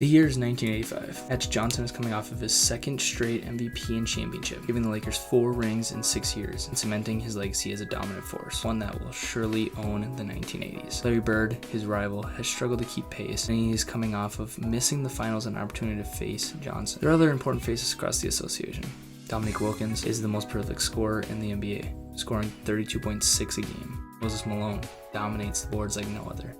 The year is 1985. Magic Johnson is coming off of his second straight MVP and championship, giving the Lakers 4 rings in 6 years and cementing his legacy as a dominant force, one that will surely own the 1980s. Larry Bird, his rival, has struggled to keep pace, and he is coming off of missing the finals and an opportunity to face Johnson. There are other important faces across the association. Dominique Wilkins is the most prolific scorer in the NBA, scoring 32.6 a game. Malone dominates the boards like no other.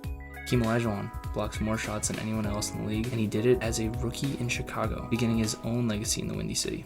Akeem Olajuwon blocks more shots than anyone else in the league, and he did it as a rookie in Chicago, beginning his own legacy in the Windy City.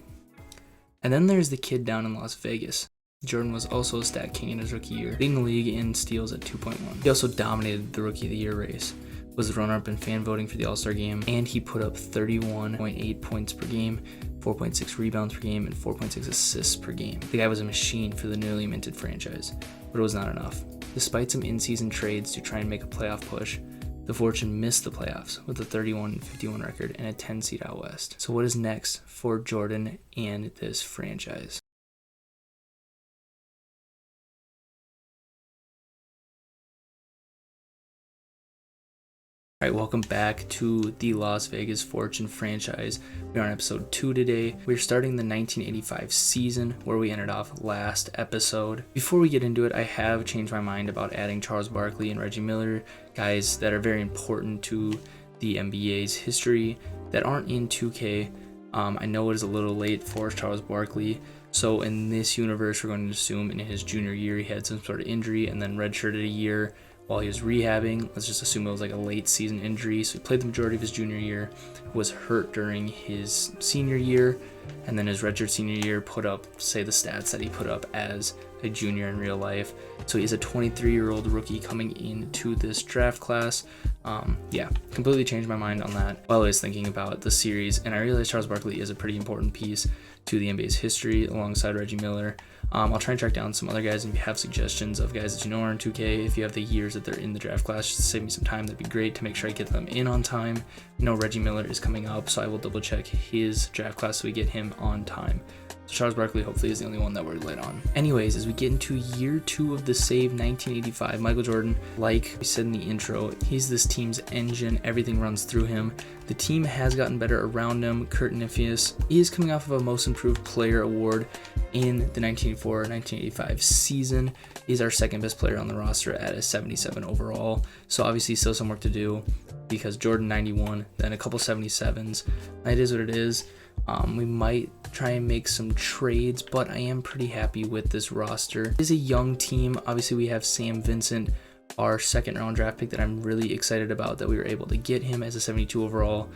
And then there's the kid down in Las Vegas. Jordan was also a stat king in his rookie year, leading the league in steals at 2.1. He also dominated the Rookie of the Year race, was the runner-up in fan voting for the All-Star game, and he put up 31.8 points per game, 4.6 rebounds per game, and 4.6 assists per game. The guy was a machine for the newly minted franchise, but it was not enough. Despite some in-season trades to try and make a playoff push, the Fortune missed the playoffs with a 31-51 record and a 10 seed out west. So what is next for Jordan and this franchise? Alright, welcome back to the Las Vegas Fortune franchise. We are on episode 2 today. We're starting the 1985 season where we ended off last episode. Before we get into it, I have changed my mind about adding Charles Barkley and Reggie Miller, guys that are very important to the NBA's history that aren't in 2K. I know it is a little late for Charles Barkley. So in this universe, we're going to assume in his junior year he had some sort of injury and then redshirted a year while he was rehabbing. Let's just assume it was like a late season injury. So he played the majority of his junior year, was hurt during his senior year, and then his redshirt senior year put up, say, the stats that he put up as a junior in real life. So he's a 23-year-old rookie coming into this draft class. Completely changed my mind on that while I was thinking about the series, and I realized Charles Barkley is a pretty important piece to the NBA's history alongside Reggie Miller. I'll try and track down some other guys, and if you have suggestions of guys that you know are in 2K, if you have the years that they're in the draft class, just to save me some time, that'd be great to make sure I get them in on time. You know Reggie Miller is coming up, so I will double check his draft class so we get him on time. So Charles Barkley hopefully is the only one that we're late on. Anyways, as we get into year 2 of the save 1985, Micheal Jordan, like we said in the intro, he's this team's engine. Everything runs through him. The team has gotten better around him. Kurt Niffius is coming off of a Most Improved Player award in the 1984-1985 season. He's our second best player on the roster at a 77 overall. So obviously still some work to do because Jordan 91, then a couple 77s. It is what it is. We might try and make some trades, but I am pretty happy with this roster. It is a young team. Obviously, we have Sam Vincent, our second round draft pick that I'm really excited about that we were able to get him as a 72 overall.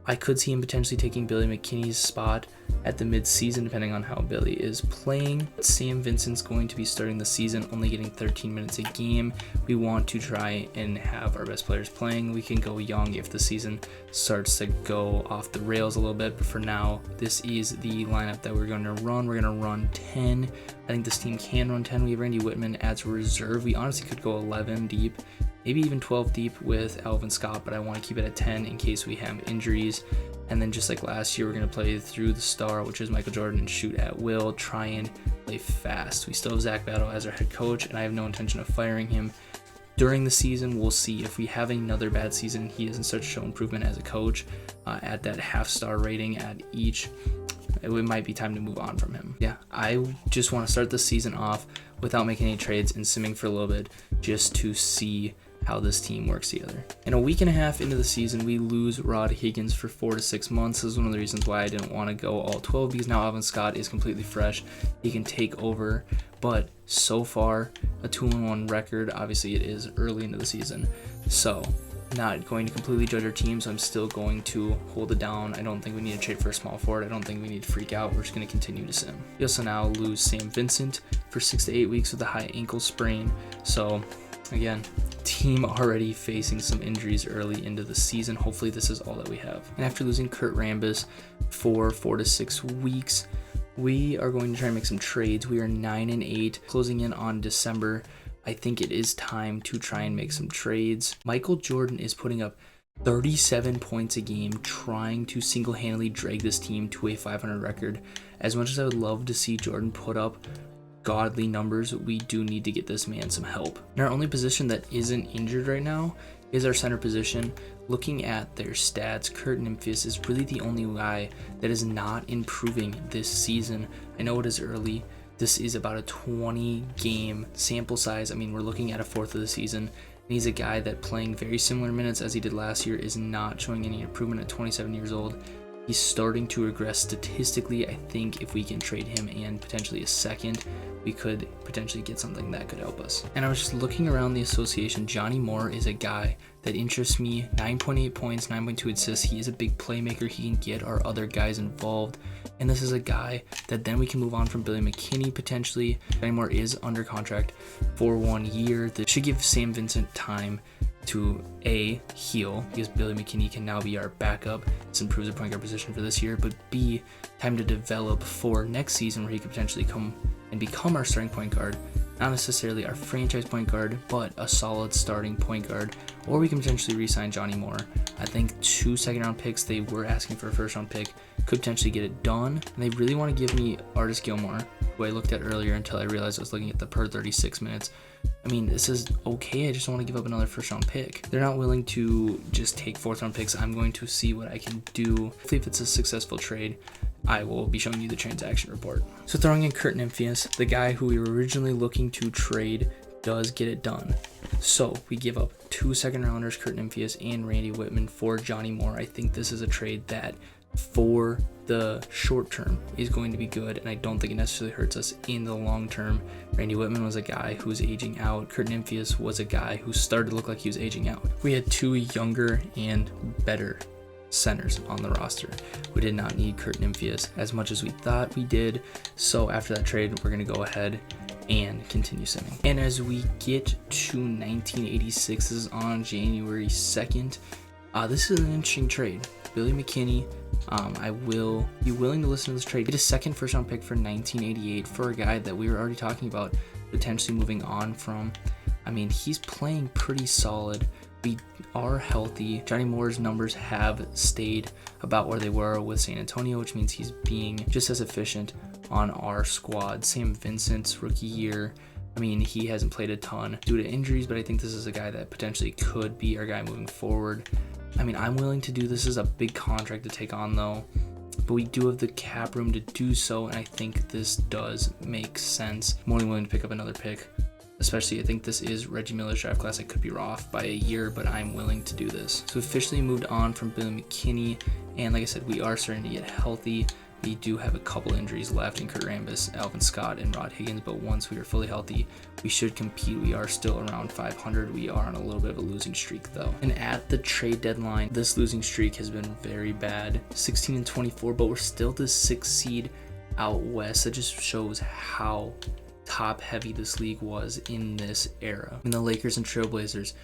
I could see him potentially taking Billy McKinney's spot at the mid-season, depending on how Billy is playing. Sam Vincent's going to be starting the season, only getting 13 minutes a game. We want to try and have our best players playing. We can go young if the season starts to go off the rails a little bit, but for now, this is the lineup that we're going to run. We're going to run 10. I think this team can run 10. We have Randy Whitman as a reserve. We honestly could go 11 deep, maybe even 12 deep with Alvin Scott, but I want to keep it at 10 in case we have injuries. And then just like last year, we're going to play through the star, which is Micheal Jordan, and shoot at will, try and play fast. We still have Zach Battle as our head coach, and I have no intention of firing him. During the season, we'll see if we have another bad season. He doesn't start to show improvement as a coach at that half-star rating at each. It might be time to move on from him. Yeah, I just want to start the season off without making any trades and simming for a little bit just to see how this team works together. In a week and a half into the season, we lose Rod Higgins for 4 to 6 months. This is one of the reasons why I didn't want to go all 12, because now Alvin Scott is completely fresh. He can take over, but so far, a 2-1 record. Obviously, it is early into the season, so not going to completely judge our team, so I'm still going to hold it down. I don't think we need to trade for a small forward. I don't think we need to freak out. We're just going to continue to sim. We also now lose Sam Vincent for 6 to 8 weeks with a high ankle sprain. So again, team already facing some injuries early into the season. Hopefully this is all that we have. And after losing Kurt Rambis for 4 to 6 weeks, we are going to try and make some trades. We are 9-8, closing in on December. I think it is time to try and make some trades. Micheal Jordan is putting up 37 points a game, trying to single-handedly drag this team to a 500 record. As much as I would love to see Jordan put up godly numbers, we do need to get this man some help. And our only position that isn't injured right now is our center position. Looking at their stats, Kurt Nymphius is really the only guy that is not improving this season. I know it is early. This is about a 20 game sample size. I mean, we're looking at a fourth of the season, and he's a guy that playing very similar minutes as he did last year is not showing any improvement at 27 years old. He's starting to regress statistically. I think if we can trade him and potentially a second, we could potentially get something that could help us. And I was just looking around the association. Johnny Moore is a guy that interests me. 9.8 points, 9.2 assists. He is a big playmaker. He can get our other guys involved. And this is a guy that then we can move on from Billy McKinney potentially. Johnny Moore is under contract for 1 year. This should give Sam Vincent time to A, heal, because Billy McKinney can now be our backup. This improves the point guard position for this year, but B, time to develop for next season where he could potentially come and become our starting point guard. Not necessarily our franchise point guard, but a solid starting point guard. Or we can potentially re-sign Johnny Moore. I think 2 second-round picks, they were asking for a first-round pick, could potentially get it done. And they really want to give me Artis Gilmore, who I looked at earlier until I realized I was looking at the per 36 minutes. I mean, this is okay. I just don't want to give up another first-round pick. They're not willing to just take fourth-round picks. I'm going to see what I can do. Hopefully, if it's a successful trade, I will be showing you the transaction report. So throwing in Kurt Nymphius, the guy who we were originally looking to trade, does get it done. So we give up 2 second-rounders, Kurt Nymphius and Randy Whitman, for Johnny Moore. I think this is a trade that for the short term is going to be good, and I don't think it necessarily hurts us in the long term. Randy Whitman was a guy who's aging out. Kurt Nymphius was a guy who started to look like he was aging out. We had 2 younger and better centers on the roster. We did not need Kurt Nymphius as much as we thought we did. So after that trade, we're going to go ahead and continue simming. And as we get to 1986, this is on January 2nd. This is an interesting trade. Billy McKinney, I will be willing to listen to this trade. Get a second first-round pick for 1988 for a guy that we were already talking about potentially moving on from. I mean, he's playing pretty solid. We are healthy. Johnny Moore's numbers have stayed about where they were with San Antonio, which means he's being just as efficient on our squad. Sam Vincent's rookie year, I mean, he hasn't played a ton due to injuries, but I think this is a guy that potentially could be our guy moving forward. I mean, I'm willing to do this. This is a big contract to take on, though, but we do have the cap room to do so, and I think this does make sense. I'm only willing to pick up another pick. Especially, I think this is Reggie Miller's draft class. I could be off by a year, but I'm willing to do this. So officially moved on from Billy McKinney, and like I said, we are starting to get healthy. We do have a couple injuries left in Kurt Rambis, Alvin Scott, and Rod Higgins, but once we are fully healthy, we should compete. We are still around 500. We are on a little bit of a losing streak, though. And at the trade deadline, this losing streak has been very bad. 16-24, but we're still the 6th seed out west. That just shows how top heavy this league was in this era. And the Lakers and Trailblazers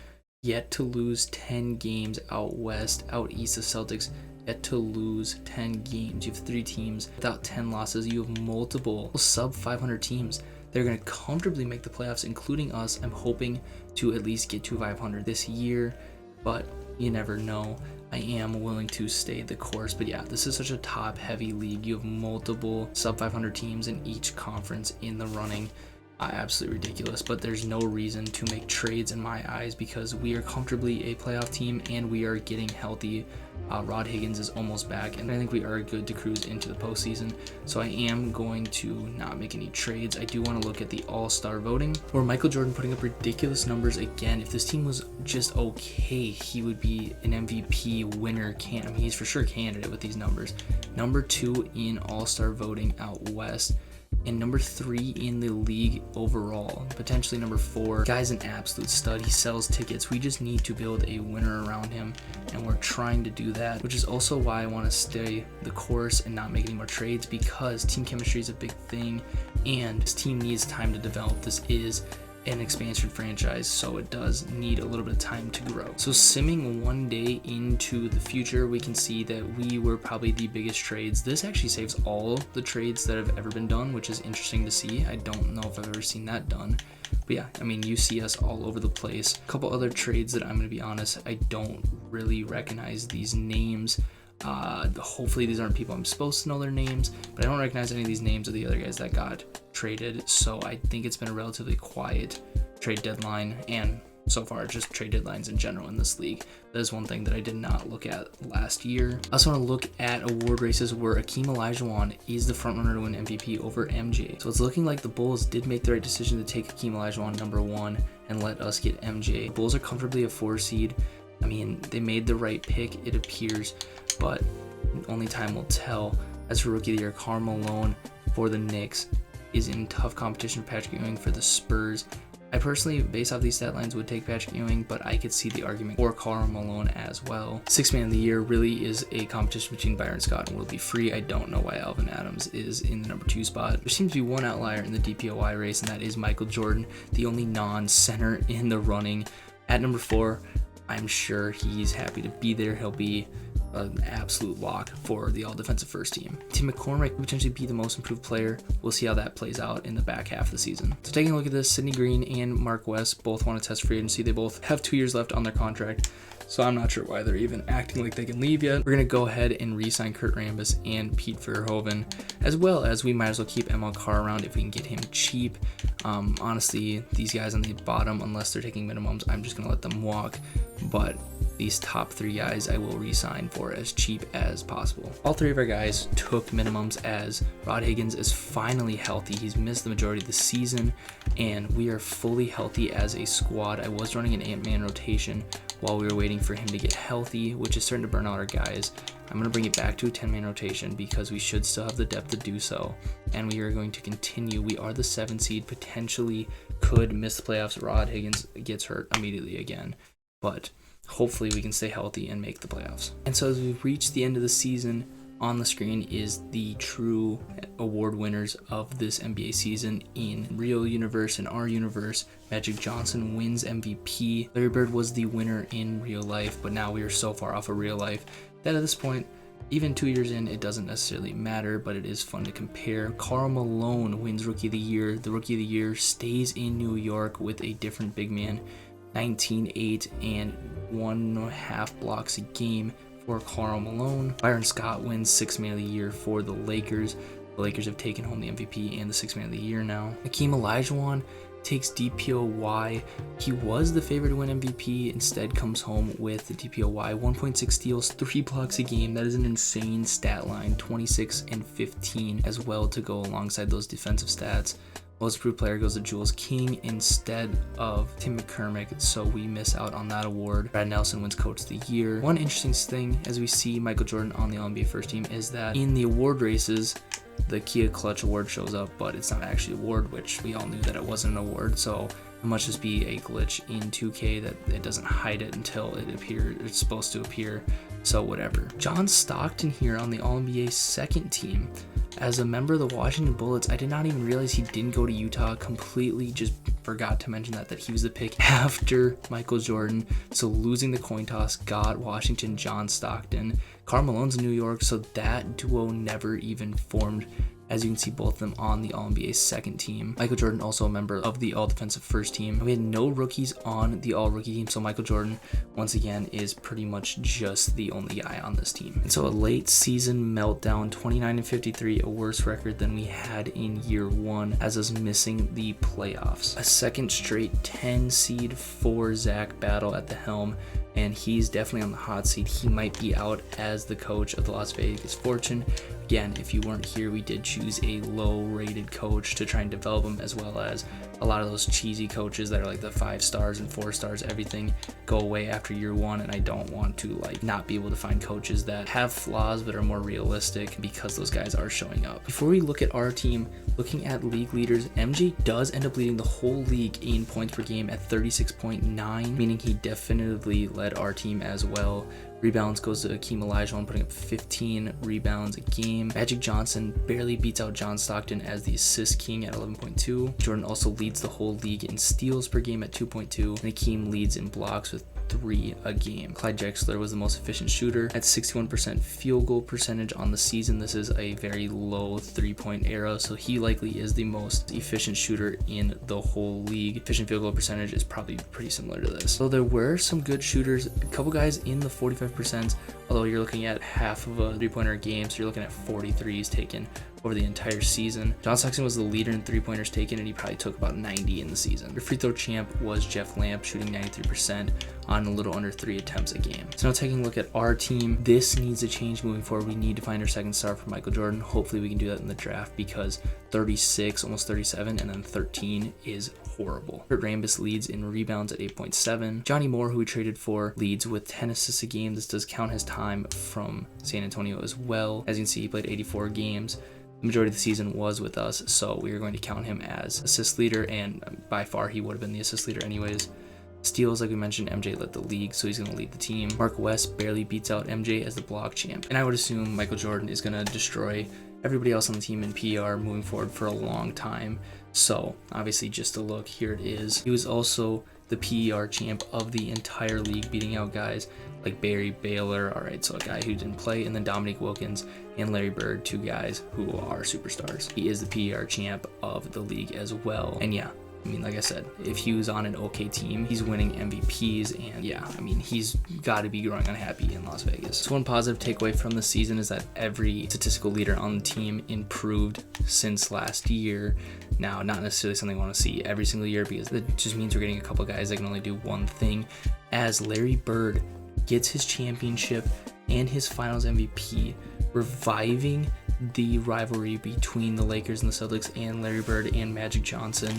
yet to lose 10 games out west. Out east, the Celtics yet to lose 10 games. You have 3 teams without 10 losses. You have multiple sub 500 teams. They're going to comfortably make the playoffs, including us. I'm hoping to at least get to 500 this year, but you never know. I am willing to stay the course, but yeah, this is such a top heavy league. You have multiple sub 500 teams in each conference in the running. Absolutely ridiculous, but there's no reason to make trades in my eyes because we are comfortably a playoff team and we are getting healthy. Rod Higgins is almost back, and I think we are good to cruise into the postseason. So I am going to not make any trades. I do want to look at the All-Star voting, where Micheal Jordan putting up ridiculous numbers again. If this team was just okay, he would be an MVP winner. I mean, he's for sure candidate with these numbers. Number 2 in All-Star voting out west, and number 3 in the league overall, potentially number 4. Guy's an absolute stud. He sells tickets. We just need to build a winner around him, and we're trying to do that, which is also why I want to stay the course and not make any more trades, because team chemistry is a big thing, and this team needs time to develop. This is an expansion franchise, so it does need a little bit of time to grow. So simming one day into the future, we can see that we were probably the biggest trades. This actually saves all the trades that have ever been done, which is interesting to see. I don't know if I've ever seen that done, but yeah, I mean, you see us all over the place. A couple other trades that I'm going to be honest, I don't really recognize these names. Hopefully these aren't people I'm supposed to know their names, but I don't recognize any of these names of the other guys that got traded, so I think it's been a relatively quiet trade deadline, and so far, just trade deadlines in general in this league. That is one thing that I did not look at last year. I also want to look at award races where Akeem Olajuwon is the front runner to win MVP over MJ. So it's looking like the Bulls did make the right decision to take Akeem Olajuwon number 1 and let us get MJ. The Bulls are comfortably a 4 seed. I mean, they made the right pick, it appears, but only time will tell. As for Rookie of the Year, Karl Malone for the Knicks is in tough competition with Patrick Ewing for the Spurs. I personally, based off these stat lines, would take Patrick Ewing, but I could see the argument for Karl Malone as well. Sixth Man of the Year really is a competition between Byron Scott and Will Be Free. I don't know why Alvin Adams is in the number 2 spot. There seems to be one outlier in the DPOY race, and that is Micheal Jordan, the only non-center in the running. At number 4, I'm sure he's happy to be there. He'll be an absolute lock for the all-defensive first team. Tim McCormick could potentially be the most improved player. We'll see how that plays out in the back half of the season. So taking a look at this, Sidney Green and Mark West both want to test free agency. They both have 2 years left on their contract, so I'm not sure why they're even acting like they can leave yet. We're going to go ahead and re-sign Kurt Rambis and Pete Verhoeven, as well as we might as well keep ML Carr around if we can get him cheap. Honestly, these guys on the bottom, unless they're taking minimums, I'm just going to let them walk, but these top 3 guys I will re-sign for as cheap as possible. All 3 of our guys took minimums, as Rod Higgins is finally healthy. He's missed the majority of the season, and we are fully healthy as a squad. I was running an 8-man rotation while we were waiting for him to get healthy, which is starting to burn out our guys. I'm going to bring it back to a 10-man rotation because we should still have the depth to do so, and we are going to continue. We are the 7 seed, potentially could miss the playoffs. Rod Higgins gets hurt immediately again, but hopefully we can stay healthy and make the playoffs. And so as we've reached the end of the season, on the screen is the true award winners of this NBA season in real universe. In our universe, Magic Johnson wins MVP. Larry Bird was the winner in real life, but now we are so far off of real life that at this point, even 2 years in, it doesn't necessarily matter, but it is fun to compare. Karl Malone wins Rookie of the Year. The Rookie of the Year stays in New York with a different big man, 19-8 and 1.5 blocks a game for Karl Malone. Byron Scott wins 6th Man of the Year for the Lakers. The Lakers have taken home the MVP and the 6th Man of the Year now. Akeem Olajuwon takes DPOY. He was the favorite to win MVP, instead comes home with the DPOY. 1.6 steals, 3 blocks a game. That is an insane stat line. 26 and 15 as well to go alongside those defensive stats. Most improved player goes to Jules King instead of Tim McCormick, so we miss out on that award. Brad Nelson wins Coach of the Year. One interesting thing as we see Micheal Jordan on the All-NBA first team is that in the award races, the Kia Clutch award shows up, but it's not actually an award, which we all knew that it wasn't an award, so it must just be a glitch in 2K that it doesn't hide it until it appears. It's supposed to appear, so whatever. John Stockton here on the All-NBA second team. As a member of the Washington Bullets, I did not even realize he didn't go to Utah. Completely just forgot to mention that he was the pick after Micheal Jordan. So losing the coin toss got Washington John Stockton. Karl Malone's in New York, so that duo never even formed. As you can see, both of them on the All-NBA second team. Micheal Jordan also a member of the All-Defensive first team. We had no rookies on the All-Rookie team, so Micheal Jordan, once again, is pretty much just the only guy on this team. And so a late season meltdown, 29 and 53, a worse record than we had in year 1, as us missing the playoffs. A second straight 10 seed for Zach Battle at the helm, and he's definitely on the hot seat. He might be out as the coach of the Las Vegas Fortune. Again, if you weren't here, we did choose a low-rated coach to try and develop him, as well as a lot of those cheesy coaches that are like the 5 stars and 4 stars, everything go away after year 1, and I don't want to not be able to find coaches that have flaws but are more realistic, because those guys are showing up. Before we look at our team, looking at league leaders, MJ does end up leading the whole league in points per game at 36.9, meaning he definitively led our team as well. Rebounds goes to Akeem Olajuwon, putting up 15 rebounds a game. Magic Johnson barely beats out John Stockton as the assist king at 11.2. Jordan also leads the whole league in steals per game at 2.2. And Akeem leads in blocks with 3 a game. Clyde Drexler was the most efficient shooter at 61% field goal percentage on the season. This is a very low 3-point era, so he likely is the most efficient shooter in the whole league. Efficient field goal percentage is probably pretty similar to this. So there were some good shooters, a couple guys in the 45%, although you're looking at half of a 3-pointer game, so you're looking at 43s taken over the entire season. John Stockton was the leader in 3-pointers taken, and he probably took about 90 in the season. Your free throw champ was Jeff Lamp, shooting 93% on a little under 3 attempts a game. So now taking a look at our team, this needs to change moving forward. We need to find our second star for Micheal Jordan. Hopefully we can do that in the draft, because 36, almost 37, and then 13 is horrible. Kurt Rambis leads in rebounds at 8.7. Johnny Moore, who we traded for, leads with 10 assists a game. This does count his time from San Antonio as well. As you can see, he played 84 games. The majority of the season was with us, so we are going to count him as assist leader, and by far he would have been the assist leader anyways. Steals, like we mentioned, MJ led the league, so he's going to lead the team. Mark West barely beats out MJ as the block champ, and I would assume Micheal Jordan is going to destroy everybody else on the team in PR moving forward for a long time. So obviously, just to look, here it is. He was also the PER champ of the entire league, beating out guys like Barry Baylor, all right, so a guy who didn't play, and then Dominique Wilkins and Larry Bird, 2 guys who are superstars. He is the PER champ of the league as well. And yeah, I mean, like I said, if he was on an okay team, he's winning MVPs, and yeah, I mean, he's got to be growing unhappy in Las Vegas. So one positive takeaway from the season is that every statistical leader on the team improved since last year. Now, not necessarily something I want to see every single year, because it just means we're getting a couple guys that can only do one thing. As Larry Bird gets his championship and his finals MVP, reviving the rivalry between the Lakers and the Celtics and Larry Bird and Magic Johnson.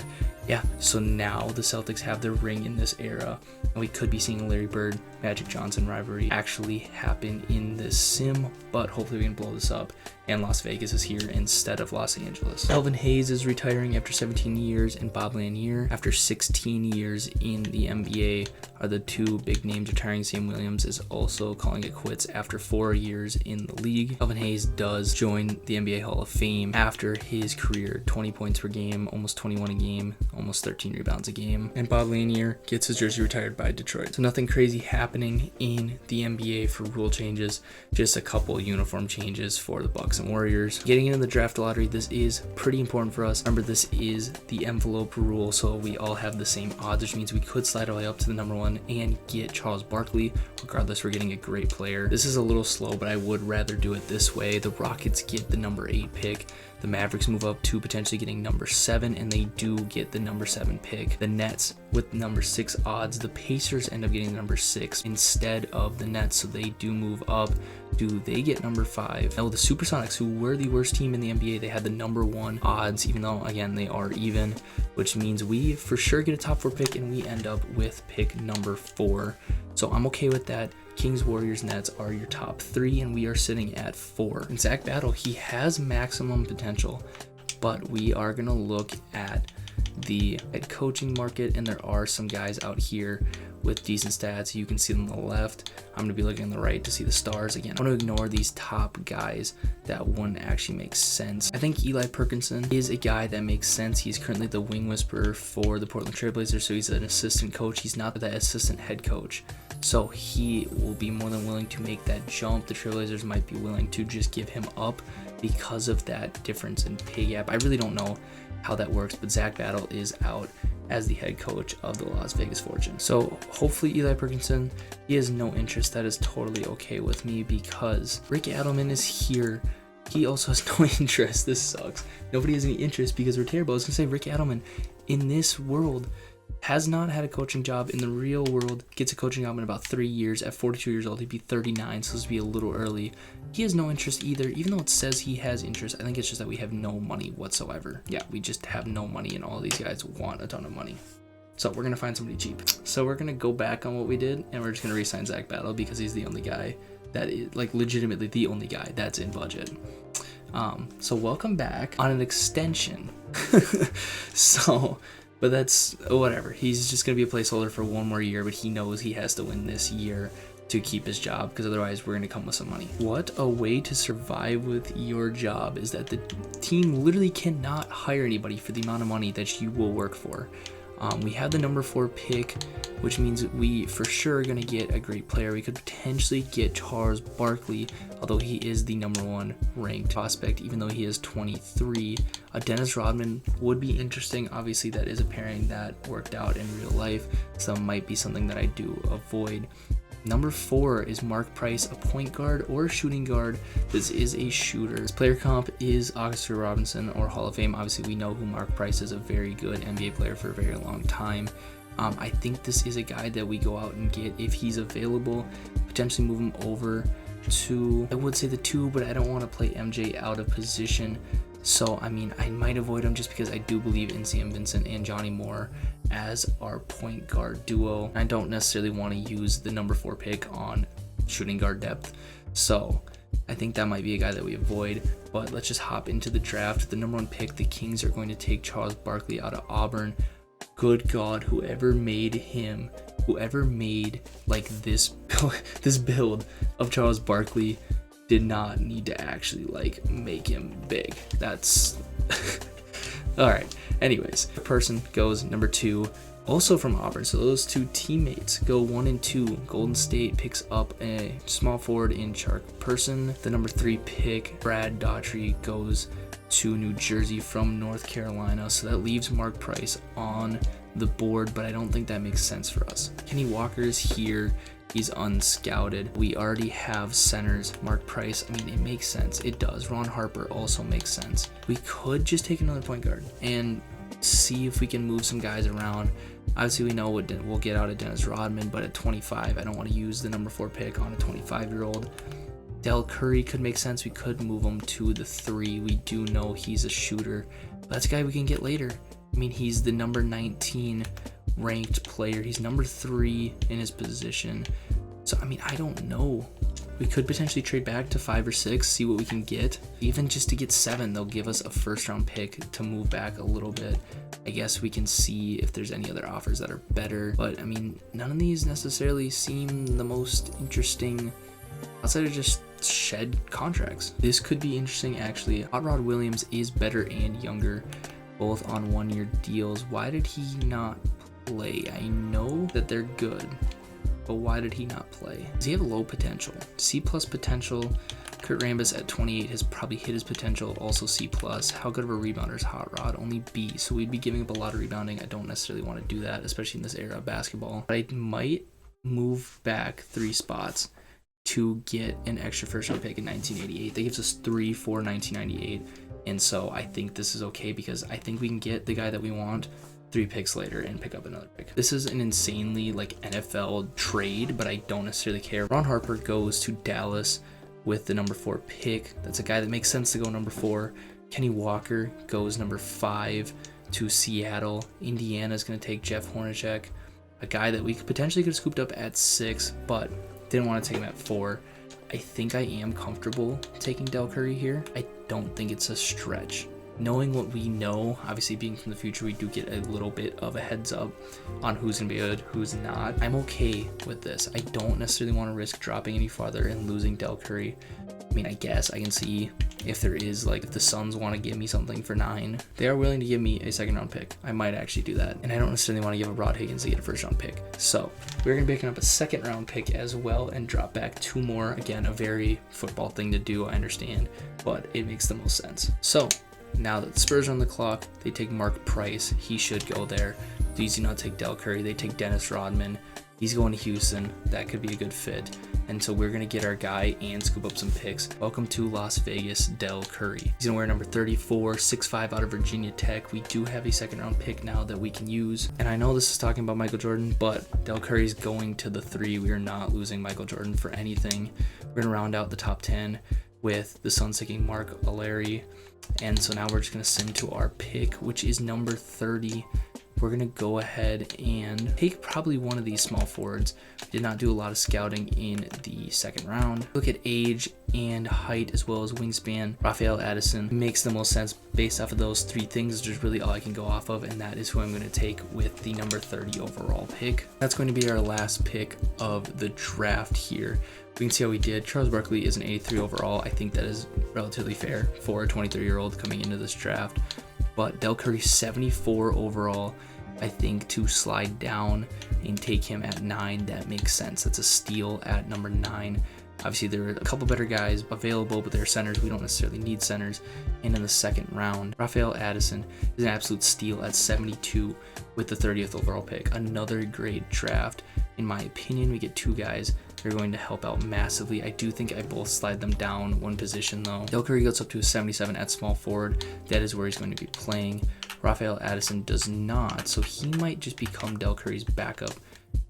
Yeah, so now the Celtics have their ring in this era, and we could be seeing a Larry Bird Magic Johnson rivalry actually happen in this sim, but hopefully we can blow this up and Las Vegas is here instead of Los Angeles. Elvin Hayes is retiring after 17 years, and Bob Lanier, after 16 years in the NBA, are the 2 big names retiring. Sam Williams is also calling it quits after 4 years in the league. Elvin Hayes does join the NBA Hall of Fame after his career, 20 points per game, almost 21 a game, almost 13 rebounds a game. And Bob Lanier gets his jersey retired by Detroit. So nothing crazy happening in the NBA for rule changes, just a couple uniform changes for the Bucks and Warriors. Getting into the draft lottery, this is pretty important for us. Remember, this is the envelope rule, so we all have the same odds, which means we could slide our way up to the number 1 and get Charles Barkley. Regardless, we're getting a great player. This is a little slow, but I would rather do it this way. The Rockets get the number 8 pick. The Mavericks move up to potentially getting number 7, and they do get the number 7 pick. The Nets with number 6 odds. The Pacers end up getting the number 6 instead of the Nets, so they do move up. Do they get number 5? Now, the Supersonics, who were the worst team in the NBA, they had the number 1 odds, even though, again, they are even, which means we for sure get a top 4 pick, and we end up with pick number 4. So I'm okay with that. Kings, Warriors, Nets are your top 3, and we are sitting at 4. And Zach Battle, he has maximum potential, but we are going to look at the head coaching market, and there are some guys out here with decent stats. You can see them on the left. I'm going to be looking on the right to see the stars. Again, I want to ignore these top guys that wouldn't actually make sense. I think Eli Perkinson is a guy that makes sense. He's currently the wing whisperer for the Portland Trailblazers, so he's an assistant coach. He's not that assistant head coach. So he will be more than willing to make that jump. The Trailblazers might be willing to just give him up because of that difference in pay gap. I really don't know how that works, but Zach Battle is out as the head coach of the Las Vegas Fortune. So hopefully Eli Perkinson, he has no interest. That is totally okay with me, because Rick Adelman is here. He also has no interest. This sucks. Nobody has any interest because we're terrible. I was gonna say, Rick Adelman in this world has not had a coaching job. In the real world, gets a coaching job in about 3 years. At 42 years old, he'd be 39, so this would be a little early. He has no interest either, even though it says he has interest. I think it's just that we have no money whatsoever. Yeah, we just have no money, and all these guys want a ton of money. So we're going to find somebody cheap. So we're going to go back on what we did, and we're just going to re-sign Zach Battle because he's the only guy that is, like, legitimately the only guy that's in budget. So welcome back on an extension. But that's whatever. He's just going to be a placeholder for 1 more year, but he knows he has to win this year to keep his job, because otherwise we're going to come with some money. What a way to survive with your job is that the team literally cannot hire anybody for the amount of money that you will work for. We have the number 4 pick, which means we for sure are going to get a great player. We could potentially get Charles Barkley, although he is the number 1 ranked prospect, even though he is 23. Dennis Rodman would be interesting. Obviously, that is a pairing that worked out in real life, so it might be something that I do avoid. Number 4 is Mark Price, a point guard or a shooting guard. This is a shooter. His player comp is Oscar Robinson or Hall of Fame. Obviously, we know who Mark Price is, a very good NBA player for a very long time. I think this is a guy that we go out and get if he's available, potentially move him over to, I would say the 2, but I don't want to play MJ out of position. So, I mean, I might avoid him just because I do believe in CM Vincent and Johnny Moore as our point guard duo. I don't necessarily want to use the number 4 pick on shooting guard depth. So, I think that might be a guy that we avoid. But let's just hop into the draft. The number 1 pick, the Kings are going to take Charles Barkley out of Auburn. Good God, whoever made like this build of Charles Barkley did not need to actually like make him big. That's all right. Anyways, the person goes number 2, also from Auburn. So those 2 teammates go 1 and 2. Golden State picks up a small forward in Chark Person. The number 3 pick, Brad Daughtry, goes to New Jersey from North Carolina. So that leaves Mark Price on the board, but I don't think that makes sense for us. Kenny Walker is here. He's unscouted. We already have centers. Mark Price, I mean, it makes sense. It does. Ron Harper also makes sense. We could just take another point guard and see if we can move some guys around. Obviously, we know what we'll get out of Dennis Rodman, but at 25, I don't want to use the number 4 pick on a 25-year-old. Del Curry could make sense. We could move him to the 3. We do know he's a shooter. But that's a guy we can get later. I mean, he's the number 19 ranked player. He's number 3 in his position. So, I mean, I don't know. We could potentially trade back to 5 or 6, see what we can get. Even just to get 7, they'll give us a first-round pick to move back a little bit. I guess we can see if there's any other offers that are better. But, I mean, none of these necessarily seem the most interesting outside of just shed contracts. This could be interesting, actually. Hot Rod Williams is better and younger, both on 1-year deals. Why did he not play? I know that they're good, but why did he not play? Does he have low potential? C+ potential. Kurt Rambis at 28 has probably hit his potential, also C+. How good of a rebounder is Hot Rod? Only B, so we'd be giving up a lot of rebounding. I don't necessarily want to do that, especially in this era of basketball. But I might move back 3 spots to get an extra first-round pick in 1988. That gives us 3 for 1998, and so I think this is okay because I think we can get the guy that we want 3 picks later and pick up another pick. This is an insanely like NFL trade, but I don't necessarily care. Ron Harper goes to Dallas with the number 4 pick. That's a guy that makes sense to go number 4. Kenny Walker goes number 5 to Seattle. Indiana is going to take Jeff Hornacek, a guy that we potentially could have scooped up at 6, but didn't want to take him at 4. I think I am comfortable taking Del Curry here. I don't think it's a stretch. Knowing what we know, obviously being from the future, we do get a little bit of a heads up on who's going to be good, who's not. I'm okay with this. I don't necessarily want to risk dropping any farther and losing Del Curry. I mean, I guess I can see if there is, like, if the Suns want to give me something for 9, they are willing to give me a 2nd-round pick. I might actually do that. And I don't necessarily want to give a Rod Higgins to get a 1st-round pick. So we're going to be picking up a 2nd-round pick as well and drop back 2 more. Again, a very football thing to do, I understand, but it makes the most sense. So now that the Spurs are on the clock, they take Mark Price. He should go there. These do not take Del Curry. They take Dennis Rodman. He's going to Houston. That could be a good fit. And so we're going to get our guy and scoop up some picks. Welcome to Las Vegas, Del Curry. He's going to wear number 34, 6'5" out of Virginia Tech. We do have a 2nd-round pick now that we can use. And I know this is talking about Micheal Jordan, but Del Curry's going to the 3. We are not losing Micheal Jordan for anything. We're going to round out the top 10 with the Suns taking Mark O'Leary. And so now we're just going to send to our pick, which is number 30. We're going to go ahead and take probably one of these small forwards. We did not do a lot of scouting in the 2nd round. Look at age and height as well as wingspan. Rafael Addison makes the most sense based off of those 3 things, which is really all I can go off of, and that is who I'm going to take with the number 30 overall pick. That's going to be our last pick of the draft here. We can see how we did. Charles Barkley is an 83 overall. I think that is relatively fair for a 23-year-old coming into this draft. But Del Curry 74 overall. I think to slide down and take him at 9, that makes sense. That's a steal at number 9. Obviously, there are a couple better guys available, but they're centers. We don't necessarily need centers. And in the 2nd round, Rafael Addison is an absolute steal at 72 with the 30th overall pick. Another great draft. In my opinion, we get 2 guys They're going to help out massively. I do think I both slide them down one position though. Del Curry goes up to a 77 at small forward. That is where he's going to be playing. Rafael Addison does not, so he might just become Del Curry's backup.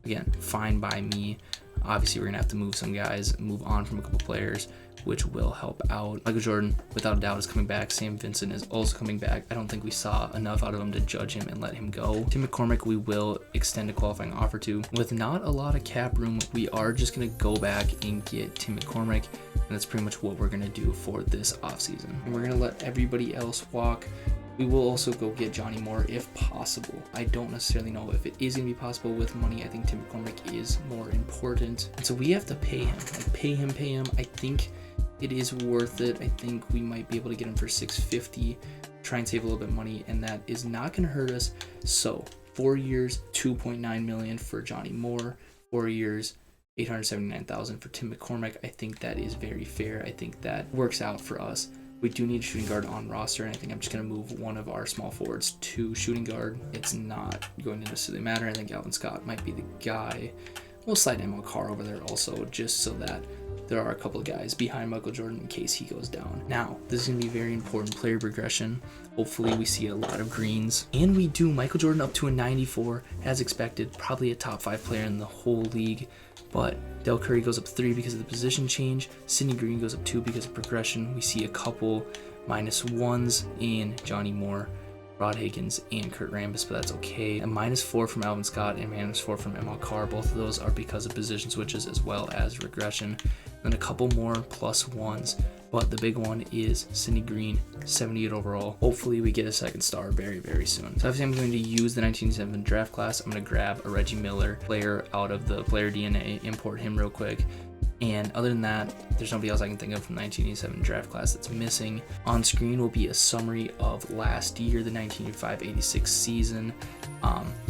Again, fine by me. Obviously, we're going to have to move some guys, move on from a couple players, which will help out. Micheal Jordan, without a doubt, is coming back. Sam Vincent is also coming back. I don't think we saw enough out of him to judge him and let him go. Tim McCormick, we will extend a qualifying offer to. With not a lot of cap room, we are just going to go back and get Tim McCormick, and that's pretty much what we're going to do for this offseason. And we're going to let everybody else walk. We will also go get Johnny Moore if possible. I don't necessarily know if it is going to be possible with money. I think Tim McCormick is more important. And so we have to pay him. Like pay him. I think it is worth it. I think we might be able to get him for $650, try and save a little bit of money, and that is not going to hurt us. So 4 years, $2.9 million for Johnny Moore, 4 years, $879,000 for Tim McCormick. I think that is very fair. I think that works out for us. We do need a shooting guard on roster, and I think I'm just going to move one of our small forwards to shooting guard. It's not going to necessarily matter. I think Alvin Scott might be the guy. We'll slide Micheal Carr over there also, just so that there are a couple of guys behind Micheal Jordan in case he goes down. Now, this is going to be very important player progression. Hopefully we see a lot of greens. And we do. Micheal Jordan up to a 94, as expected. Probably a top 5 player in the whole league. But Del Curry goes up 3 because of the position change. Sidney Green goes up 2 because of progression. We see a couple -1s in Johnny Moore, Rod Higgins, and Kurt Rambis, but that's okay. A -4 from Alvin Scott and -4 from Micheal Carr. Both of those are because of position switches as well as regression. Then a couple more +1s, but the big one is Sidney Green, 78 overall. Hopefully we get a second star very, very soon. So obviously I'm going to use the 1987 draft class. I'm going to grab a Reggie Miller player out of the player DNA, import him real quick. And other than that, there's nobody else I can think of from the 1987 draft class that's missing. On screen will be a summary of last year, the 1985-86 season.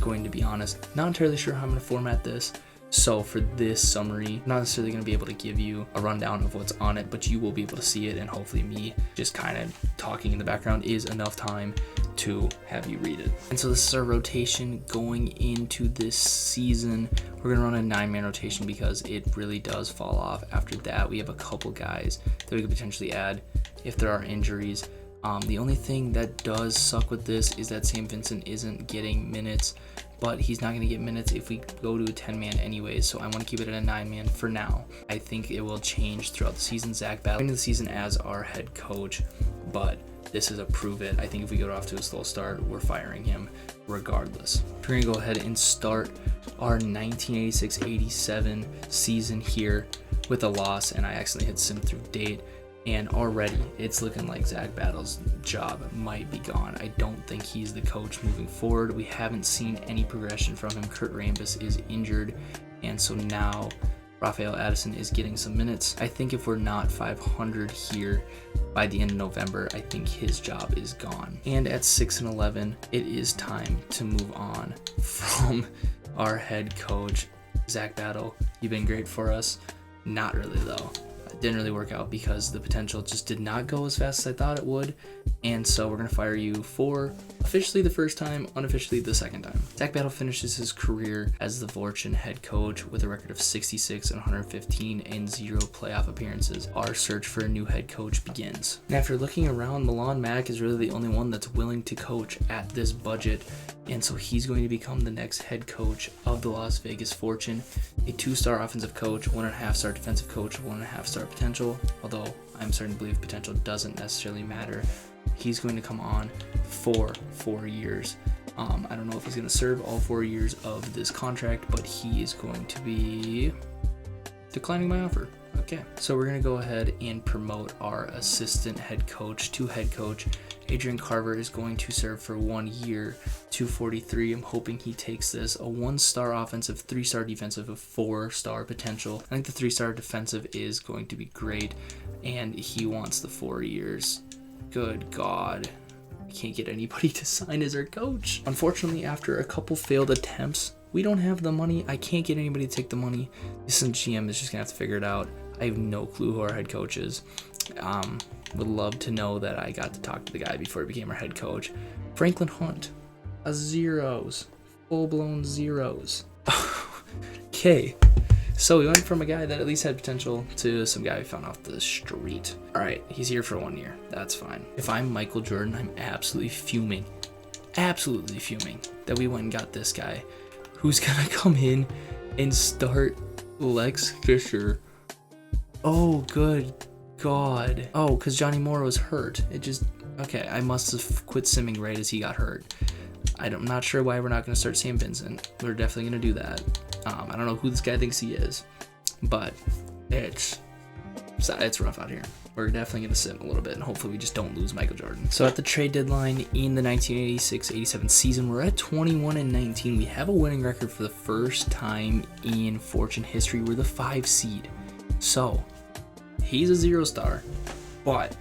Going to be honest, not entirely sure how I'm going to format this. So for this summary, I'm not necessarily going to be able to give you a rundown of what's on it, but you will be able to see it, and hopefully me just kind of talking in the background is enough time to have you read it. And so this is our rotation going into this season. We're going to run a 9-man rotation because it really does fall off. After that, we have a couple guys that we could potentially add if there are injuries. The only thing that does suck with this is that Sam Vincent isn't getting minutes, but he's not going to get minutes if we go to a 10-man anyways, so I want to keep it at a 9-man for now. I think it will change throughout the season. Zach Battle into the season as our head coach, but this is a prove it. I think if we go off to a slow start, we're firing him regardless. We're going to go ahead and start our 1986-87 season here with a loss, and I accidentally hit sim through date. And already it's looking like Zach Battle's job might be gone. I don't think he's the coach moving forward. We haven't seen any progression from him. Kurt Rambis is injured, and so now Rafael Addison is getting some minutes. I think if we're not 500 here by the end of November, I think his job is gone. And at 6-11, it is time to move on from our head coach, Zach Battle. You've been great for us. Not really though. It didn't really work out because the potential just did not go as fast as I thought it would, and so we're going to fire you for officially the first time, unofficially the second time. Zach Battle finishes his career as the Fortune head coach with a record of 66 and 115 and 0 playoff appearances. Our search for a new head coach begins. And after looking around, Malone Mack is really the only one that's willing to coach at this budget, and so he's going to become the next head coach of the Las Vegas Fortune. A 2-star offensive coach, 1.5-star defensive coach, 1.5-star potential, although I'm starting to believe potential doesn't necessarily matter. He's going to come on for 4 years. I don't know if he's going to serve all 4 years of this contract, but he is going to be declining my offer. Okay, so we're going to go ahead and promote our assistant head coach to head coach. Adrian Carver is going to serve for 1 year, 243. I'm hoping he takes this. A 1-star offensive, 3-star defensive, a 4-star potential. I think the 3-star defensive is going to be great, and he wants the 4 years. Good God. I can't get anybody to sign as our coach. Unfortunately, after a couple failed attempts, we don't have the money. I can't get anybody to take the money. This GM is just going to have to figure it out. I have no clue who our head coach is. Would love to know that I got to talk to the guy before he became our head coach. Franklin Hunt. A zeros. Full-blown zeros. Okay. So we went from a guy that at least had potential to some guy we found off the street. All right, he's here for 1 year. That's fine. If I'm Micheal Jordan, I'm absolutely fuming that we went and got this guy who's gonna come in and start Lex Fisher. Oh, good God. Oh, because Johnny Moore was hurt. Okay, I must have quit simming right as he got hurt. I'm not sure why we're not going to start Sam Vincent. We're definitely going to do that. I don't know who this guy thinks he is, but it's rough out here. We're definitely going to sit a little bit, and hopefully we just don't lose Micheal Jordan. So at the trade deadline in the 1986-87 season, we're at 21-19. We have a winning record for the first time in Fortune history. We're the 5 seed. So he's a 0-star, but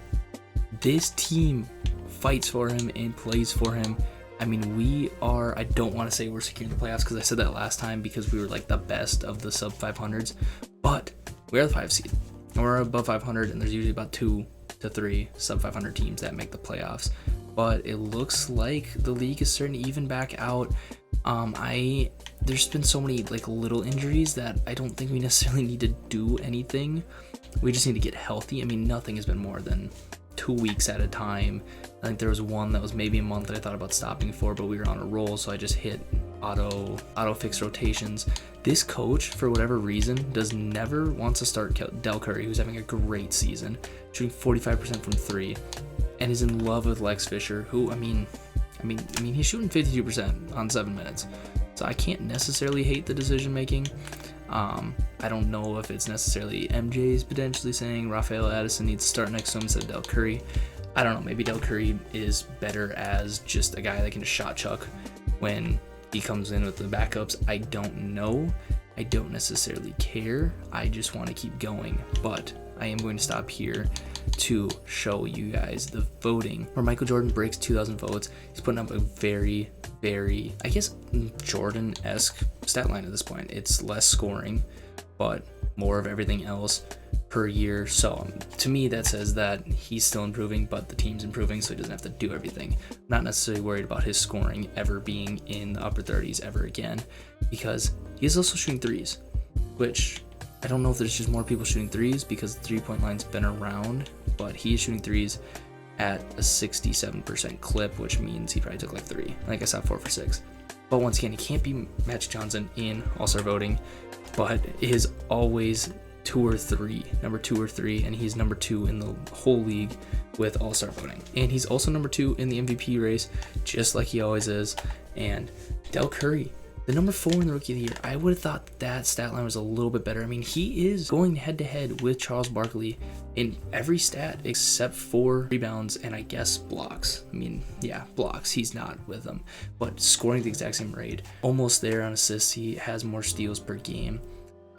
this team fights for him and plays for him. I mean, I don't want to say we're securing the playoffs because I said that last time because we were like the best of the sub 500s, but we are the 5 seed. And we're above 500, and there's usually about 2 to 3 sub 500 teams that make the playoffs. But it looks like the league is starting to even back out. There's been so many like little injuries that I don't think we necessarily need to do anything. We just need to get healthy. I mean, nothing has been more than 2 weeks at a time. I think there was one that was maybe a month that I thought about stopping for, but we were on a roll, so I just hit auto fix rotations. This coach, for whatever reason, never wants to start Del Curry, who's having a great season, shooting 45% from 3, and is in love with Lex Fisher, who I mean he's shooting 52% on 7 minutes. So I can't necessarily hate the decision making. I don't know if it's necessarily MJ's potentially saying Rafael Addison needs to start next to him instead of Del Curry. I don't know. Maybe Del Curry is better as just a guy that can just shot chuck when he comes in with the backups. I don't know. I don't necessarily care. I just want to keep going. But I am going to stop here to show you guys the voting where Micheal Jordan breaks 2,000 votes. He's putting up a very, very, I guess, Jordan-esque stat line at this point. It's less scoring, but more of everything else per year. So to me, that says that he's still improving, but the team's improving, so he doesn't have to do everything. I'm not necessarily worried about his scoring ever being in the upper 30s ever again, because he's also shooting threes, which I don't know if there's just more people shooting threes because the 3-point line's been around, but he's shooting threes at a 67% clip, which means he probably took like 3. Like I saw 4 for 6. But once again, he can't be Magic Johnson in All-Star voting, but is always number 2 or 3, and he's number 2 in the whole league with All-Star voting. And he's also number 2 in the MVP race, just like he always is. And Del Curry, the number 4 in the Rookie of the Year, I would have thought that stat line was a little bit better. I mean, he is going head-to-head with Charles Barkley in every stat except for rebounds and I guess blocks. I mean, yeah, blocks. He's not with them. But scoring the exact same rate. Almost there on assists. He has more steals per game.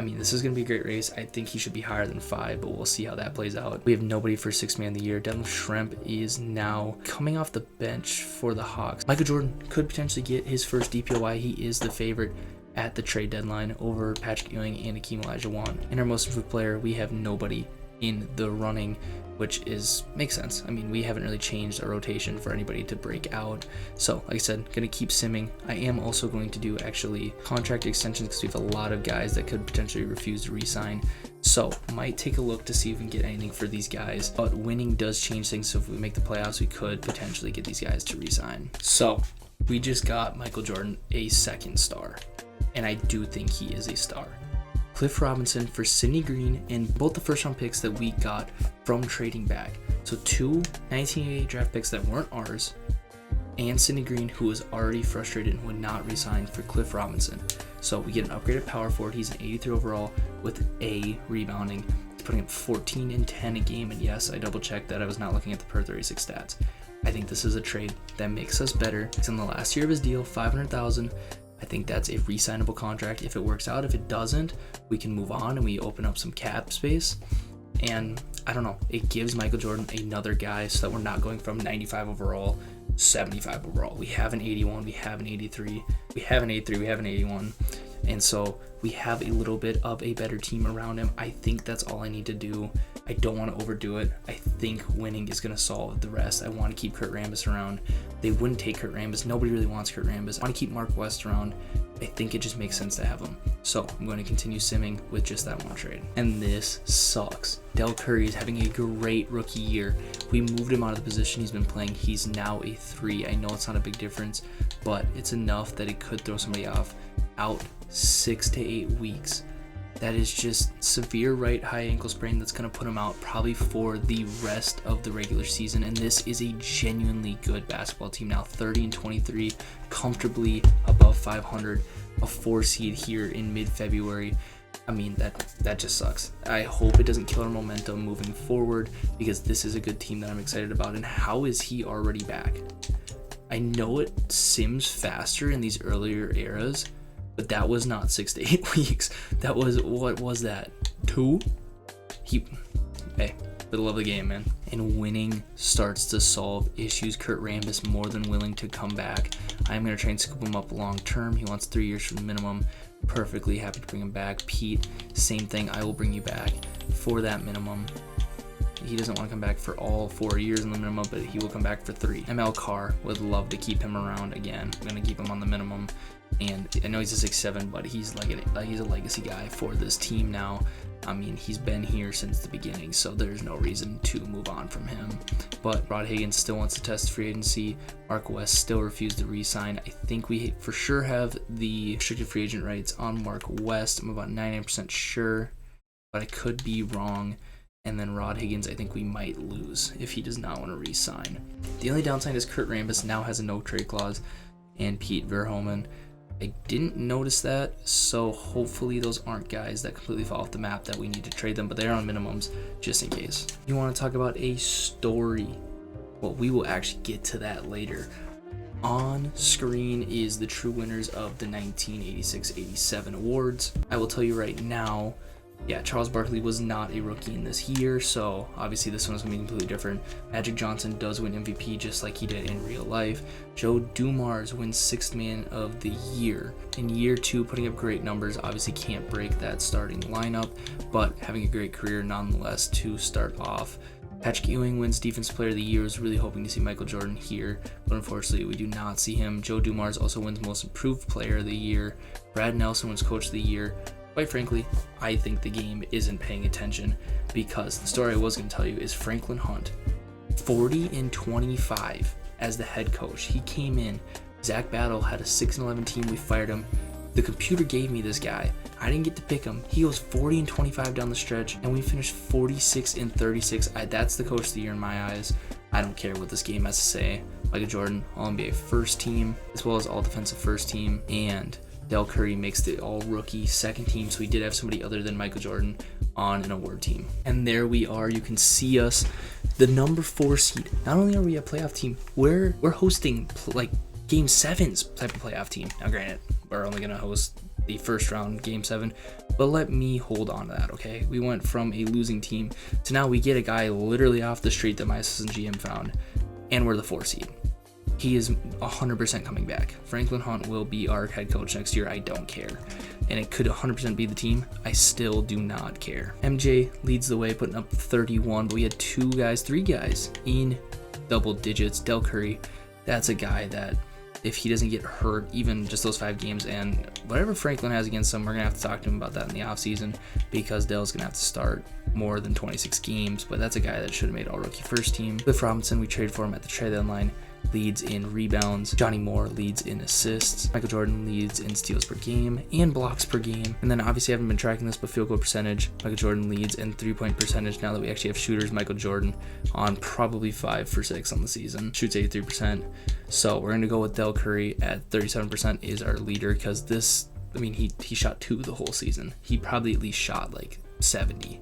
I mean, this is going to be a great race. I think he should be higher than 5, but we'll see how that plays out. We have nobody for 6th man of the year. Devin Shrimp is now coming off the bench for the Hawks. Micheal Jordan could potentially get his first DPOY. He is the favorite at the trade deadline over Patrick Ewing and Akeem Olajuwon. In our most improved player, we have nobody in the running, which makes sense. I mean, we haven't really changed our rotation for anybody to break out. So, like I said, gonna keep simming. I am also going to do actually contract extensions because we have a lot of guys that could potentially refuse to re-sign. So, might take a look to see if we can get anything for these guys. But winning does change things. So if we make the playoffs, we could potentially get these guys to re-sign. So, we just got Micheal Jordan a 2nd star. And I do think he is a star. Cliff Robinson for Sidney Green and both the first round picks that we got from trading back. So 2 1988 draft picks that weren't ours, and Sidney Green, who was already frustrated and would not resign for Cliff Robinson. So we get an upgraded power forward. He's an 83 overall with a rebounding. He's putting up 14 and 10 a game. And yes, I double checked that. I was not looking at the per 36 stats. I think this is a trade that makes us better. He's in the last year of his deal, $500,000. I think that's a re-signable contract if it works out. If it doesn't, we can move on and we open up some cap space. And I don't know, it gives Micheal Jordan another guy so that we're not going from 95 overall, 75 overall. We have an 81, we have an 83, we have an 83, we have an 81. And so we have a little bit of a better team around him. I think that's all I need to do. I don't want to overdo it. I think winning is going to solve the rest. I want to keep Kurt Rambis around. they wouldn't take Kurt Rambis. Nobody really wants Kurt Rambis. I want to keep Mark West around. I think it just makes sense to have him. So I'm going to continue simming with just that one trade. And this sucks. Del Curry is having a great rookie year. We moved him out of the position he's been playing. He's now a 3. I know it's not a big difference, but it's enough that it could throw somebody off. Out 6 to 8 weeks. That is just severe right high ankle sprain that's going to put him out probably for the rest of the regular season. And this is a genuinely good basketball team now, 30-23, comfortably above 500, a 4 seed here in mid-February. I mean, that just sucks. I hope it doesn't kill our momentum moving forward, because this is a good team that I'm excited about. And how is he already back? I know it sims faster in these earlier eras, but that was not 6 to 8 weeks. That was, what was that? 2? Hey, for the love of the game, man. And winning starts to solve issues. Kurt Rambis more than willing to come back. I'm going to try and scoop him up long term. He wants 3 years from the minimum. Perfectly happy to bring him back. Pete, same thing. I will bring you back for that minimum. He doesn't want to come back for all 4 years in the minimum, but he will come back for 3. ML Carr, would love to keep him around again. I'm going to keep him on the minimum. And I know he's a 6'7", but he's he's a legacy guy for this team now. I mean, he's been here since the beginning, so there's no reason to move on from him. But Rod Higgins still wants to test free agency. Mark West still refused to re-sign. I think we for sure have the restricted free agent rights on Mark West. I'm about 99% sure, but I could be wrong. And then Rod Higgins, I think we might lose if he does not want to re-sign. The only downside is Kurt Rambis now has a no-trade clause, and Pete Verhoeven. I didn't notice that, so hopefully those aren't guys that completely fall off the map that we need to trade them, but they're on minimums just in case. You want to talk about a story? Well, we will actually get to that later. On screen is the true winners of the 1986-87 awards. I will tell you right now, yeah, Charles Barkley was not a rookie in this year, so obviously this one is going to be completely different. Magic Johnson does win MVP just like he did in real life. Joe Dumars wins 6th Man of the Year. In year 2, putting up great numbers, obviously can't break that starting lineup, but having a great career nonetheless to start off. Patrick Ewing wins Defensive Player of the Year. Was really hoping to see Micheal Jordan here, but unfortunately we do not see him. Joe Dumars also wins Most Improved Player of the Year. Brad Nelson wins Coach of the Year. Quite frankly, I think the game isn't paying attention, because the story I was going to tell you is Franklin Hunt, 40-25 as the head coach. He came in, Zach Battle had a 6-11 team, we fired him. The computer gave me this guy. I didn't get to pick him. He goes 40-25 down the stretch, and we finished 46-36. That's the coach of the year in my eyes. I don't care what this game has to say. Micheal Jordan, All-NBA first team, as well as All-Defensive first team, and Del Curry makes the all-rookie second team, so we did have somebody other than Micheal Jordan on an award team. And there we are. You can see us, the number 4 seed. Not only are we a playoff team, we're hosting like Game 7's type of playoff team. Now, granted, we're only going to host the first round, Game 7, but let me hold on to that, okay? We went from a losing team to now we get a guy literally off the street that my assistant GM found, and we're the 4 seed. He is 100% coming back. Franklin Hunt will be our head coach next year. I don't care. And it could 100% be the team. I still do not care. MJ leads the way, putting up 31, but we had 3 guys in double digits. Del Curry, that's a guy that if he doesn't get hurt, even just those 5 games, and whatever Franklin has against him, we're going to have to talk to him about that in the offseason, because Del's going to have to start more than 26 games, but that's a guy that should have made all-rookie first team. Cliff Robinson, we traded for him at the trade deadline, leads in rebounds. Johnny Moore leads in assists. Micheal Jordan leads in steals per game and blocks per game. And then obviously I haven't been tracking this, but field goal percentage, Micheal Jordan leads in 3-point percentage now that we actually have shooters. Micheal Jordan on probably 5 for 6 on the season. Shoots 83%. So we're going to go with Del Curry at 37% is our leader, because this, I mean, he shot 2 the whole season. He probably at least shot like 70.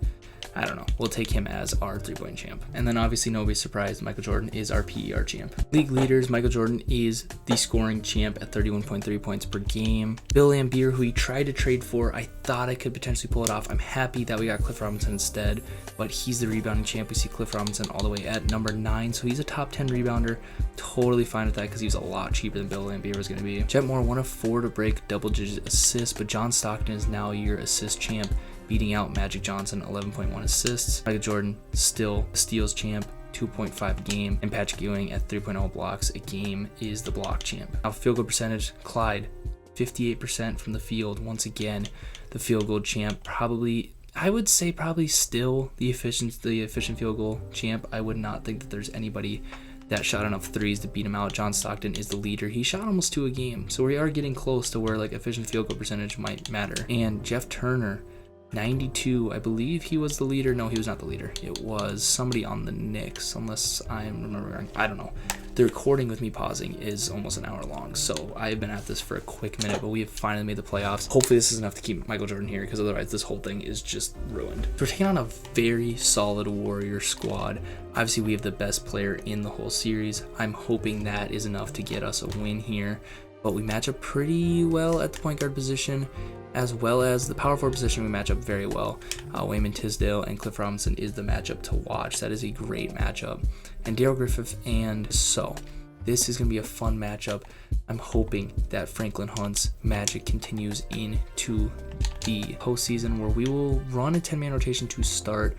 I don't know. We'll take him as our 3-point champ. And then obviously nobody's surprised, Micheal Jordan is our PER champ. League leaders, Micheal Jordan is the scoring champ at 31.3 points per game. Bill Laimbeer, who we tried to trade for, I thought I could potentially pull it off. I'm happy that we got Cliff Robinson instead, but he's the rebounding champ. We see Cliff Robinson all the way at number 9, so he's a top 10 rebounder. Totally fine with that, because he was a lot cheaper than Bill Laimbeer was going to be. Jet Moore, 1 of 4 to break double-digit assists, but John Stockton is now your assist champ, beating out Magic Johnson, 11.1 assists. Micheal Jordan, still steals champ, 2.5 a game, and Patrick Ewing at 3.0 blocks a game is the block champ. Now, field goal percentage, Clyde, 58% from the field. Once again, the field goal champ. Probably, I would say probably still the efficient field goal champ. I would not think that there's anybody that shot enough threes to beat him out. John Stockton is the leader. He shot almost 2 a game. So we are getting close to where like efficient field goal percentage might matter. And Jeff Turner, 92, I believe he was the leader. No, he was not the leader. It was somebody on the Knicks, unless I'm remembering. I don't know. The recording with me pausing is almost an hour long, so I've been at this for a quick minute, but we have finally made the playoffs. Hopefully this is enough to keep Micheal Jordan here, because otherwise this whole thing is just ruined. So we're taking on a very solid Warrior squad. Obviously we have the best player in the whole series. I'm hoping that is enough to get us a win here, but we match up pretty well at the point guard position, as well as the power forward position. We match up very well. Wayman Tisdale and Cliff Robinson is the matchup to watch. That is a great matchup. And Darrell Griffith, and so this is going to be a fun matchup. I'm hoping that Franklin Hunt's magic continues into the postseason, where we will run a 10-man rotation to start,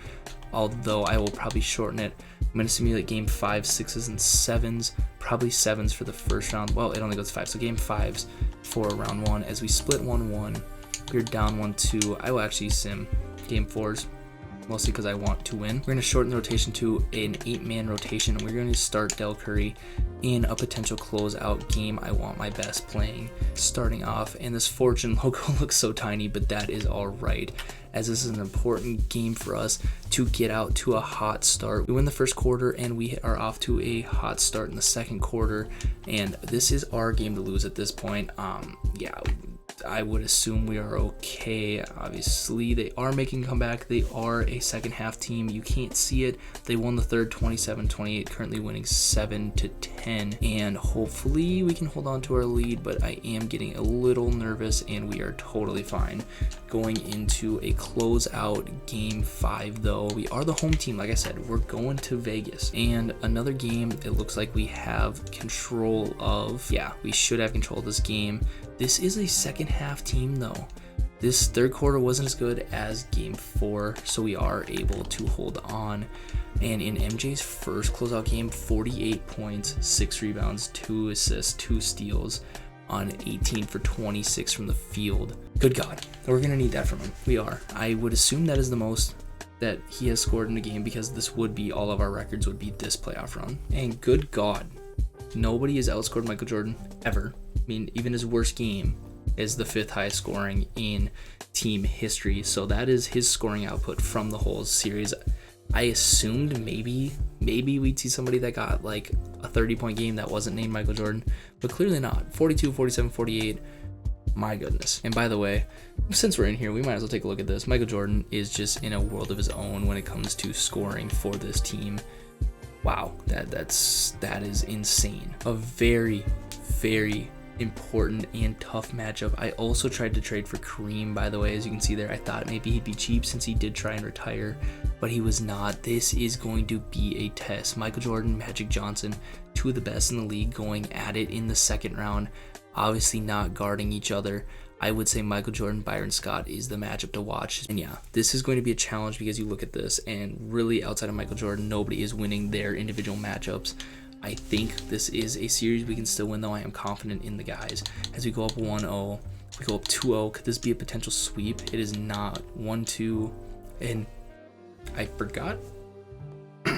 although I will probably shorten it. I'm going to simulate game 5, 6s, and 7s, probably 7s for the first round. Well, it only goes 5, so game 5s for round 1. As we split 1-1, we're down 1-2. I will actually sim game 4s, mostly because I want to win. We're going to shorten the rotation to an 8-man rotation, and we're going to start Del Curry in a potential closeout game. I want my best playing starting off, and this Fortune logo looks so tiny, but that is all right, as this is an important game for us to get out to a hot start. We win the first quarter, and we are off to a hot start in the second quarter, and this is our game to lose at this point. Yeah, I would assume we are okay. Obviously, they are making a comeback. They are a second half team. You can't see it. They won the third 27-28, currently winning 7-10, and hopefully we can hold on to our lead, but I am getting a little nervous, and we are totally fine going into a closeout game 5. Though we are the home team, like I said, we're going to Vegas, and another game it looks like we have control of. Yeah, we should have control of this game. This is a second half team though. This third quarter wasn't as good as game 4, so we are able to hold on. And in MJ's first closeout game, 48 points, 6 rebounds, 2 assists, 2 steals on 18 for 26 from the field. Good God, we're gonna need that from him. We are. I would assume that is the most that he has scored in a game, because this would be, all of our records would be this playoff run. And good God, nobody has outscored Micheal Jordan ever. I mean, even his worst game is the 5th highest scoring in team history. So that is his scoring output from the whole series. I assumed maybe we'd see somebody that got like a 30-point game that wasn't named Micheal Jordan, but clearly not. 42, 47, 48. My goodness. And by the way, since we're in here, we might as well take a look at this. Micheal Jordan is just in a world of his own when it comes to scoring for this team. Wow, that is insane. A very, very important and tough matchup. I also tried to trade for Kareem, by the way. As you can see there, I thought maybe he'd be cheap since he did try and retire, but he was not. This is going to be a test. Micheal Jordan, Magic Johnson, 2 of the best in the league, going at it in the second round, obviously not guarding each other. I would say Micheal Jordan, Byron Scott is the matchup to watch. And yeah, this is going to be a challenge, because you look at this and really outside of Micheal Jordan, nobody is winning their individual matchups. I think this is a series we can still win, though. I am confident in the guys. As we go up 1-0, we go up 2-0. Could this be a potential sweep? It is not. 1-2, and I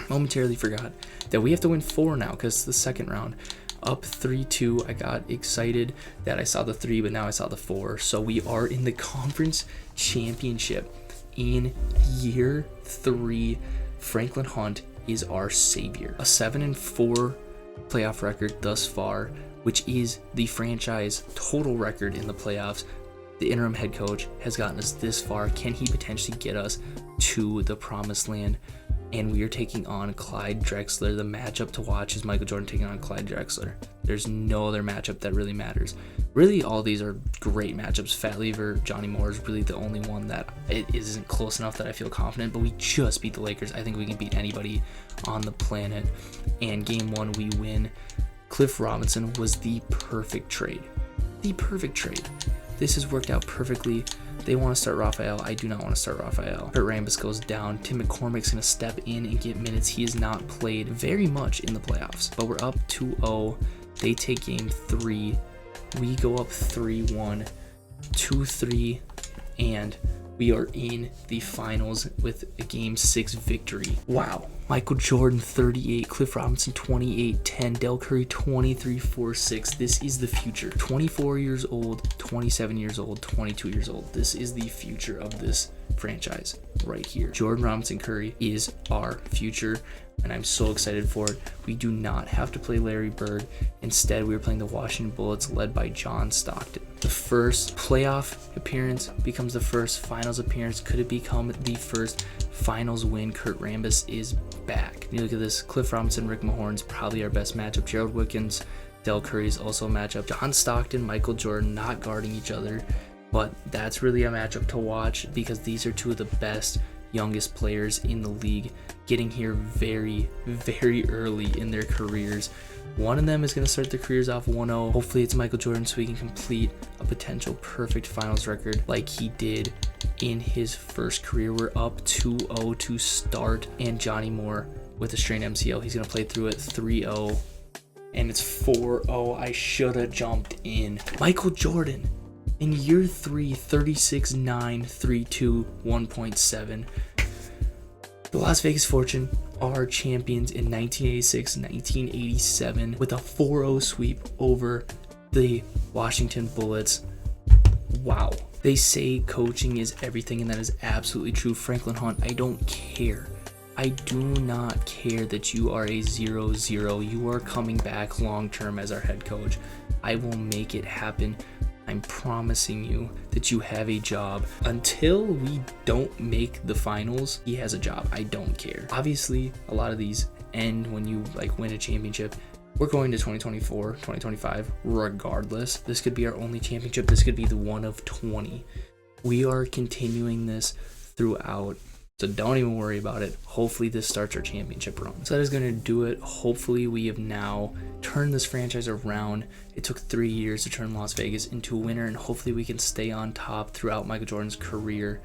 momentarily forgot that we have to win 4 now, because it's the second round. Up 3-2, I got excited that I saw the 3, but now I saw the 4. So we are in the conference championship in year 3. Franklin Hunt is our savior. A 7-4 playoff record thus far, which is the franchise total record in the playoffs. The interim head coach has gotten us this far. Can he potentially get us to the promised land? And we are taking on Clyde Drexler. The matchup to watch is Micheal Jordan taking on Clyde Drexler. There's no other matchup that really matters. Really, all these are great matchups. Fat Lever, Johnny Moore is really the only one that it isn't close enough that I feel confident, but we just beat the Lakers. I think we can beat anybody on the planet. And game 1, we win. Cliff Robinson was the perfect trade. The perfect trade. this has worked out perfectly. They want to start Raphael. I do not want to start Raphael. Kurt Rambis goes down. Tim McCormick's going to step in and get minutes. He has not played very much in the playoffs, but we're up 2-0. They take game 3. We go up 3-1, 2-3, and we are in the finals with a game 6 victory. Wow. Micheal Jordan 38, Cliff Robinson 28, 10, Del Curry 23, 4, 6. This is the future. 24 years old, 27 years old, 22 years old. This is the future of this franchise right here. Jordan Robinson Curry is our future, and I'm so excited for it. We do not have to play Larry Bird. Instead, we are playing the Washington Bullets led by John Stockton. The first playoff appearance becomes the first finals appearance. Could it become the first finals win? Kurt Rambis is back. You look at this, Cliff Robinson, Rick Mahorn's probably our best matchup. Gerald Wilkins, Del Curry is also a matchup. John Stockton, Micheal Jordan not guarding each other, but that's really a matchup to watch because these are two of the best youngest players in the league, getting here very, very early in their careers. One of them is going to start their careers off 1-0. Hopefully it's Micheal Jordan so he can complete a potential perfect finals record like he did in his first career. We're up 2-0 to start, and Johnny Moore with a strained MCL. He's going to play through it 3-0, and it's 4-0. I should have jumped in. Micheal Jordan in year 3, 36, 9, 3, 2, 1.7. The Las Vegas Fortune are champions in 1986, 1987 with a 4-0 sweep over the Washington Bullets. Wow. They say coaching is everything, and that is absolutely true. Franklin Hunt, I don't care. I do not care that you are a 0-0. You are coming back long term as our head coach. I will make it happen. I'm promising you that you have a job. Until we don't make the finals, he has a job. I don't care. Obviously, a lot of these end when you win a championship. We're going to 2024, 2025, regardless. This could be our only championship. This could be the one of 20. We are continuing this throughout, so don't even worry about it. Hopefully this starts our championship run. So that is going to do it. Hopefully we have now turned this franchise around. It took 3 years to turn Las Vegas into a winner, and hopefully we can stay on top throughout Micheal Jordan's career.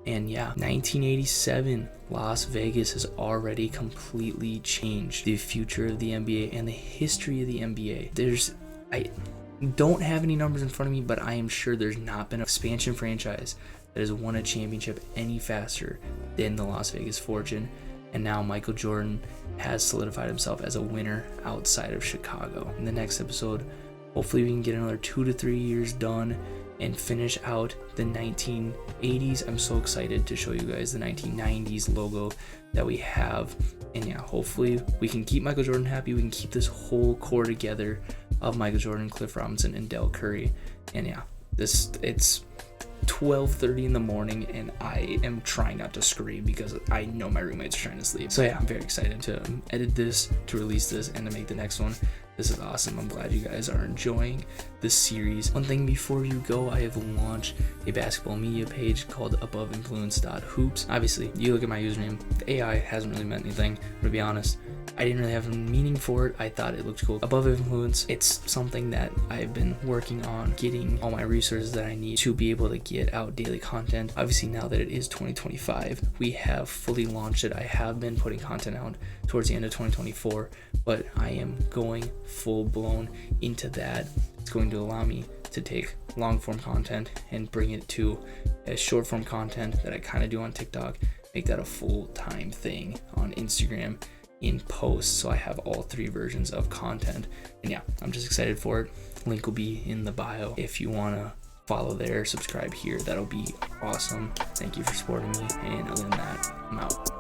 And yeah, 1987, Las Vegas has already completely changed the future of the NBA and the history of the NBA. I don't have any numbers in front of me, but I am sure there's not been an expansion franchise that has won a championship any faster than the Las Vegas Fortune. And now Micheal Jordan has solidified himself as a winner outside of Chicago. In the next episode, hopefully we can get another 2 to 3 years done and finish out the 1980s. I'm so excited to show you guys the 1990s logo that we have. And yeah, hopefully we can keep Micheal Jordan happy. We can keep this whole core together of Micheal Jordan, Cliff Robinson, and Del Curry. And yeah, it's 12:30 in the morning, and I am trying not to scream because I know my roommates are trying to sleep. So yeah, I'm very excited to edit this, to release this, and to make the next one. This is awesome. I'm glad you guys are enjoying this series. One thing before you go, I have launched a basketball media page called aboveinfluence.hoops. Obviously, you look at my username, the AI hasn't really meant anything, but to be honest, I didn't really have a meaning for it. I thought it looked cool. Above Influence, it's something that I've been working on getting all my resources that I need to be able to get out daily content. Obviously, now that it is 2025, we have fully launched it. I have been putting content out towards the end of 2024, but I am going full blown into that. It's going to allow me to take long form content and bring it to a short form content that I kind of do on TikTok, make that a full-time thing on Instagram in posts, so I have all 3 versions of content. And yeah, I'm just excited for it. Link will be in the bio if you want to follow there, subscribe here. That'll be awesome. Thank you for supporting me, and other than that, I'm out.